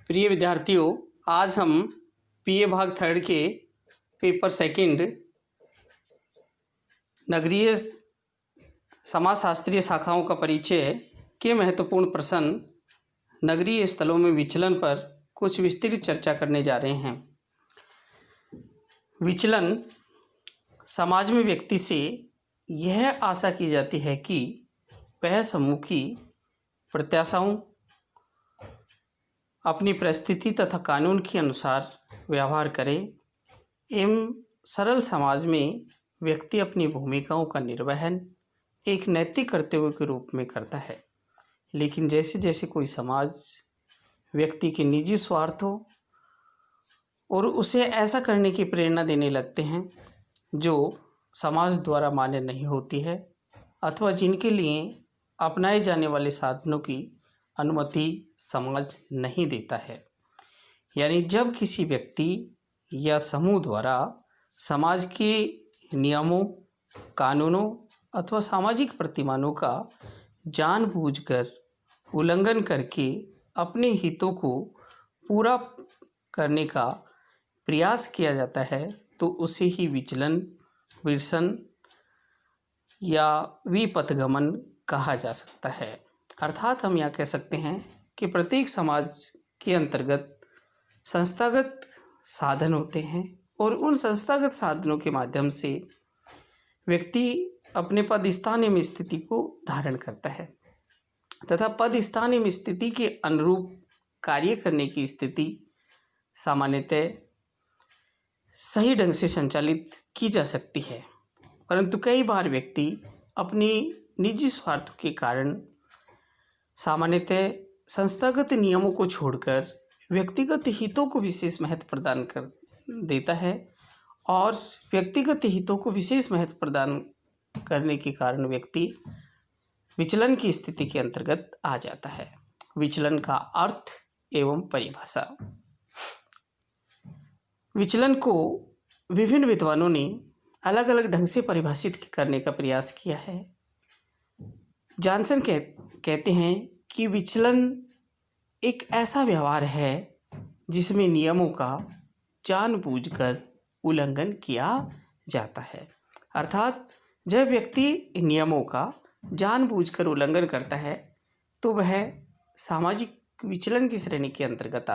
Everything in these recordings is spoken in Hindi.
प्रिय विद्यार्थियों, आज हम पीए भाग थर्ड के पेपर सेकंड नगरीय समाजशास्त्रीय शाखाओं का परिचय के महत्वपूर्ण प्रश्न नगरीय स्थलों में विचलन पर कुछ विस्तृत चर्चा करने जा रहे हैं। विचलन समाज में व्यक्ति से यह आशा की जाती है कि वह समूह की प्रत्याशाओं, अपनी परिस्थिति तथा कानून के अनुसार व्यवहार करे एवं सरल समाज में व्यक्ति अपनी भूमिकाओं का निर्वहन एक नैतिक कर्तव्य के रूप में करता है। लेकिन जैसे जैसे कोई समाज व्यक्ति के निजी स्वार्थों और उसे ऐसा करने की प्रेरणा देने लगते हैं जो समाज द्वारा मान्य नहीं होती है अथवा जिनके लिए अपनाए जाने वाले साधनों की अनुमति समाज नहीं देता है, यानी जब किसी व्यक्ति या समूह द्वारा समाज के नियमों, कानूनों अथवा सामाजिक प्रतिमानों का जानबूझकर उल्लंघन करके अपने हितों को पूरा करने का प्रयास किया जाता है, तो उसे ही विचलन, विरसन या विपथगमन कहा जा सकता है। अर्थात हम यह कह सकते हैं कि प्रत्येक समाज के अंतर्गत संस्थागत साधन होते हैं और उन संस्थागत साधनों के माध्यम से व्यक्ति अपने पद स्थान एवं स्थिति को धारण करता है तथा पद स्थान एवं स्थिति के अनुरूप कार्य करने की स्थिति सामान्यतः सही ढंग से संचालित की जा सकती है। परंतु कई बार व्यक्ति अपनी निजी स्वार्थ के कारण सामान्यतः संस्थागत नियमों को छोड़कर व्यक्तिगत हितों को विशेष महत्व प्रदान कर देता है और व्यक्तिगत हितों को विशेष महत्व प्रदान करने के कारण व्यक्ति विचलन की स्थिति के अंतर्गत आ जाता है। विचलन का अर्थ एवं परिभाषा। विचलन को विभिन्न विद्वानों ने अलग अलग ढंग से परिभाषित करने का प्रयास किया है। जॉनसन कहते हैं कि विचलन एक ऐसा व्यवहार है जिसमें नियमों का जानबूझकर उल्लंघन किया जाता है। अर्थात जब व्यक्ति नियमों का जानबूझकर उल्लंघन करता है तो वह सामाजिक विचलन की श्रेणी के अंतर्गत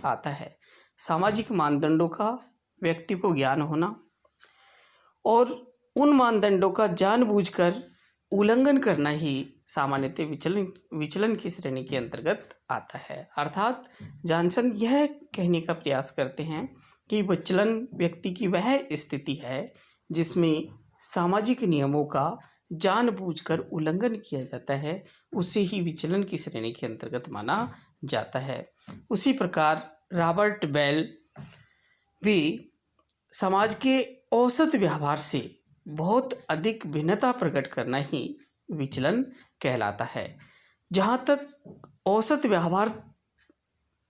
आता है। सामाजिक मानदंडों का व्यक्ति को ज्ञान होना और उन मानदंडों का जानबूझकर उल्लंघन करना ही सामान्यतः विचलन की श्रेणी के अंतर्गत आता है। अर्थात जॉनसन यह कहने का प्रयास करते हैं कि विचलन व्यक्ति की वह स्थिति है जिसमें सामाजिक नियमों का जानबूझकर उल्लंघन किया जाता है, उसे ही विचलन की श्रेणी के अंतर्गत माना जाता है। उसी प्रकार रॉबर्ट बेल भी समाज के औसत व्यवहार से बहुत अधिक भिन्नता प्रकट करना ही विचलन कहलाता है। जहाँ तक औसत व्यवहार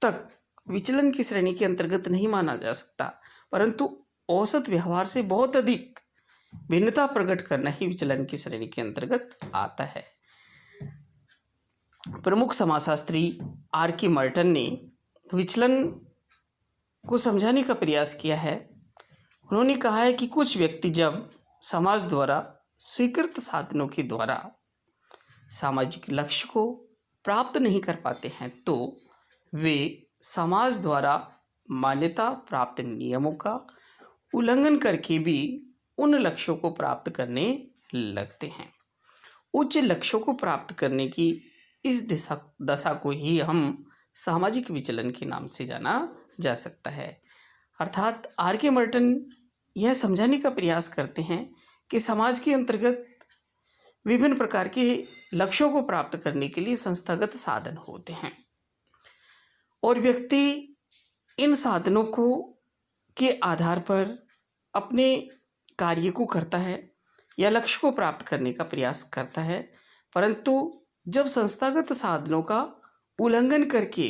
तक विचलन की श्रेणी के अंतर्गत नहीं माना जा सकता, परंतु औसत व्यवहार से बहुत अधिक भिन्नता प्रकट करना ही विचलन की श्रेणी के अंतर्गत आता है। प्रमुख समाजशास्त्री आर.के. मर्टन ने विचलन को समझाने का प्रयास किया है। उन्होंने कहा है कि कुछ व्यक्ति जब समाज द्वारा स्वीकृत साधनों के द्वारा सामाजिक लक्ष्य को प्राप्त नहीं कर पाते हैं तो वे समाज द्वारा मान्यता प्राप्त नियमों का उल्लंघन करके भी उन लक्ष्यों को प्राप्त करने लगते हैं। उच्च लक्ष्यों को प्राप्त करने की इस दशा को ही हम सामाजिक विचलन के नाम से जाना जा सकता है। अर्थात आर.के. मर्टन यह समझाने का प्रयास करते हैं कि समाज के अंतर्गत विभिन्न प्रकार के लक्ष्यों को प्राप्त करने के लिए संस्थागत साधन होते हैं और व्यक्ति इन साधनों को के आधार पर अपने कार्य को करता है या लक्ष्य को प्राप्त करने का प्रयास करता है। परंतु जब संस्थागत साधनों का उल्लंघन करके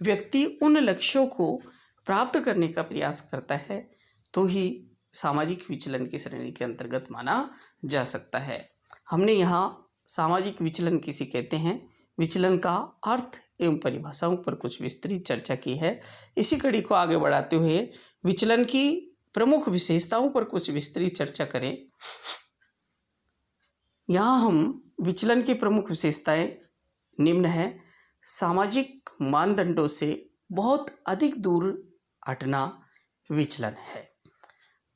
व्यक्ति उन लक्ष्यों को प्राप्त करने का प्रयास करता है तो ही सामाजिक विचलन की श्रेणी के अंतर्गत माना जा सकता है। हमने यहाँ सामाजिक विचलन किसे कहते हैं विचलन का अर्थ एवं परिभाषाओं पर कुछ विस्तृत चर्चा की है। इसी कड़ी को आगे बढ़ाते हुए विचलन की प्रमुख विशेषताओं पर कुछ विस्तृत चर्चा करें। यहाँ हम विचलन की प्रमुख विशेषताएं निम्न है। सामाजिक मानदंडों से बहुत अधिक दूर हटना विचलन है।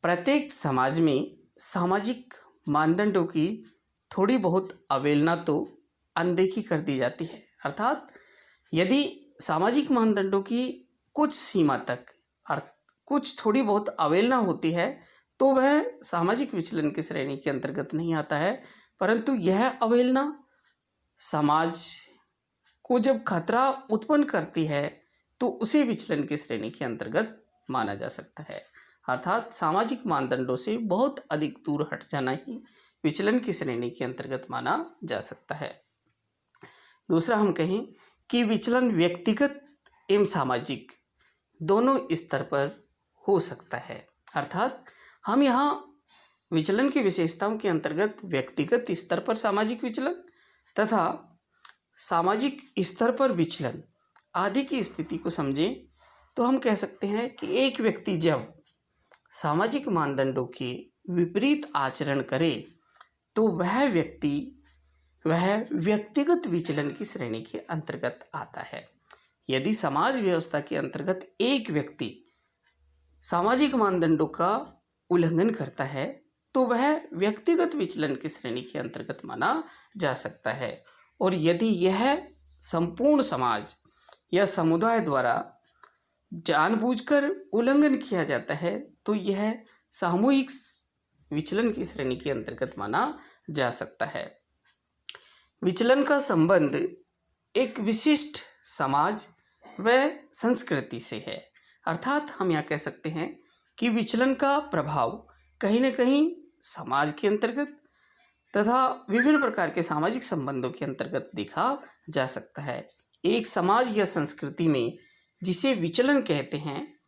प्रत्येक समाज में सामाजिक मानदंडों की थोड़ी बहुत अवहेलना तो अनदेखी कर दी जाती है, अर्थात यदि सामाजिक मानदंडों की कुछ सीमा तक कुछ थोड़ी बहुत अवहेलना होती है तो वह सामाजिक विचलन की श्रेणी के अंतर्गत नहीं आता है, परंतु यह अवहेलना समाज को जब खतरा उत्पन्न करती है तो उसे विचलन की श्रेणी के अंतर्गत माना जा सकता है। अर्थात सामाजिक मानदंडों से बहुत अधिक दूर हट जाना ही विचलन की श्रेणी के अंतर्गत माना जा सकता है। दूसरा हम कहें कि विचलन व्यक्तिगत एवं सामाजिक दोनों स्तर पर हो सकता है। अर्थात हम यहाँ विचलन की विशेषताओं के अंतर्गत व्यक्तिगत स्तर पर सामाजिक विचलन तथा सामाजिक स्तर पर विचलन आदि की स्थिति को समझें तो हम कह सकते हैं कि एक व्यक्ति जब सामाजिक मानदंडों के विपरीत आचरण करे तो वह व्यक्तिगत विचलन की श्रेणी के अंतर्गत आता है। यदि समाज व्यवस्था के अंतर्गत एक व्यक्ति सामाजिक मानदंडों का उल्लंघन करता है तो वह व्यक्तिगत विचलन की श्रेणी के अंतर्गत माना जा सकता है, और यदि यह संपूर्ण समाज या समुदाय द्वारा जानबूझकर उल्लंघन किया जाता है तो यह सामूहिक विचलन की श्रेणी के अंतर्गत माना जा सकता है। विचलन का संबंध एक विशिष्ट समाज व संस्कृति से है। अर्थात हम यहाँ कह सकते हैं कि विचलन का प्रभाव कहीं न कहीं समाज के अंतर्गत तथा विभिन्न प्रकार के सामाजिक संबंधों के अंतर्गत देखा जा सकता है। एक समाज या संस्कृति में जिसे विचलन कहते हैं,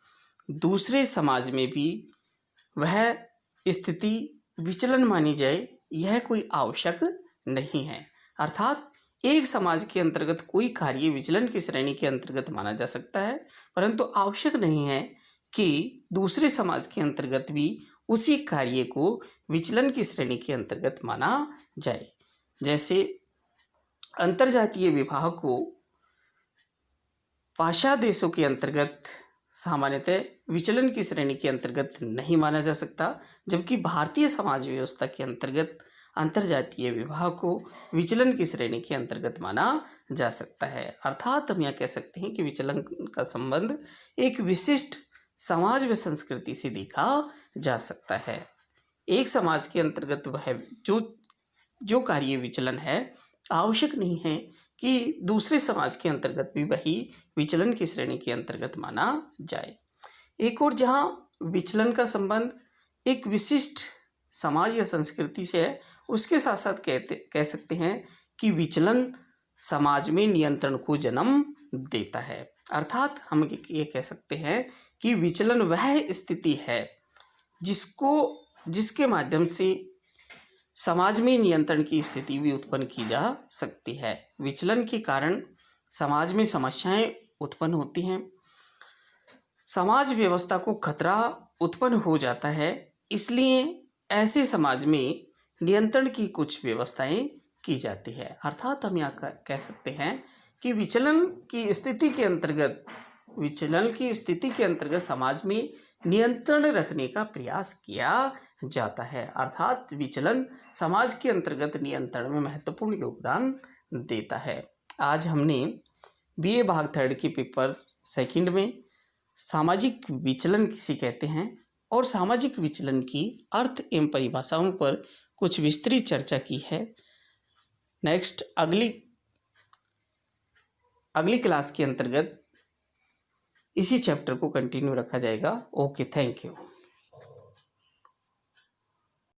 दूसरे समाज में भी वह स्थिति विचलन मानी जाए यह कोई आवश्यक नहीं है। अर्थात एक समाज के अंतर्गत कोई कार्य विचलन की श्रेणी के अंतर्गत माना जा सकता है, परंतु आवश्यक नहीं है कि दूसरे समाज के अंतर्गत भी उसी कार्य को विचलन की श्रेणी के अंतर्गत माना जाए। जैसे अंतर्जातीय विवाह को पाश्चात्य देशों के अंतर्गत सामान्यतः विचलन की श्रेणी के अंतर्गत नहीं माना जा सकता, जबकि भारतीय समाज व्यवस्था के अंतर्गत अंतर्जातीय विवाह को विचलन की श्रेणी के अंतर्गत माना जा सकता है। अर्थात हम यह कह सकते हैं कि विचलन का संबंध एक विशिष्ट समाज व संस्कृति से देखा जा सकता है। एक समाज के अंतर्गत वह जो कार्य विचलन है आवश्यक नहीं है कि दूसरे समाज के अंतर्गत भी वही विचलन की श्रेणी के अंतर्गत माना जाए। एक और जहाँ विचलन का संबंध एक विशिष्ट समाज या संस्कृति से है, उसके साथ साथ कह सकते हैं कि विचलन समाज में नियंत्रण को जन्म देता है। अर्थात हम ये कह सकते हैं कि विचलन वह स्थिति है जिसके माध्यम से समाज में नियंत्रण की स्थिति भी उत्पन्न की जा सकती है। विचलन के कारण समाज में समस्याएं उत्पन्न होती हैं, समाज व्यवस्था को खतरा उत्पन्न हो जाता है, इसलिए ऐसे समाज में नियंत्रण की कुछ व्यवस्थाएं की जाती है। अर्थात हम यहाँ कह सकते हैं कि विचलन की स्थिति के अंतर्गत समाज में नियंत्रण रखने का प्रयास किया जाता है। अर्थात विचलन समाज के अंतर्गत नियंत्रण में महत्वपूर्ण योगदान देता है। आज हमने बीए भाग 3 के पेपर 2 में सामाजिक विचलन किसे कहते हैं और सामाजिक विचलन की अर्थ एवं परिभाषाओं पर कुछ विस्तृत चर्चा की है। नेक्स्ट अगली क्लास के अंतर्गत इसी चैप्टर को कंटिन्यू रखा जाएगा। Okay, thank you.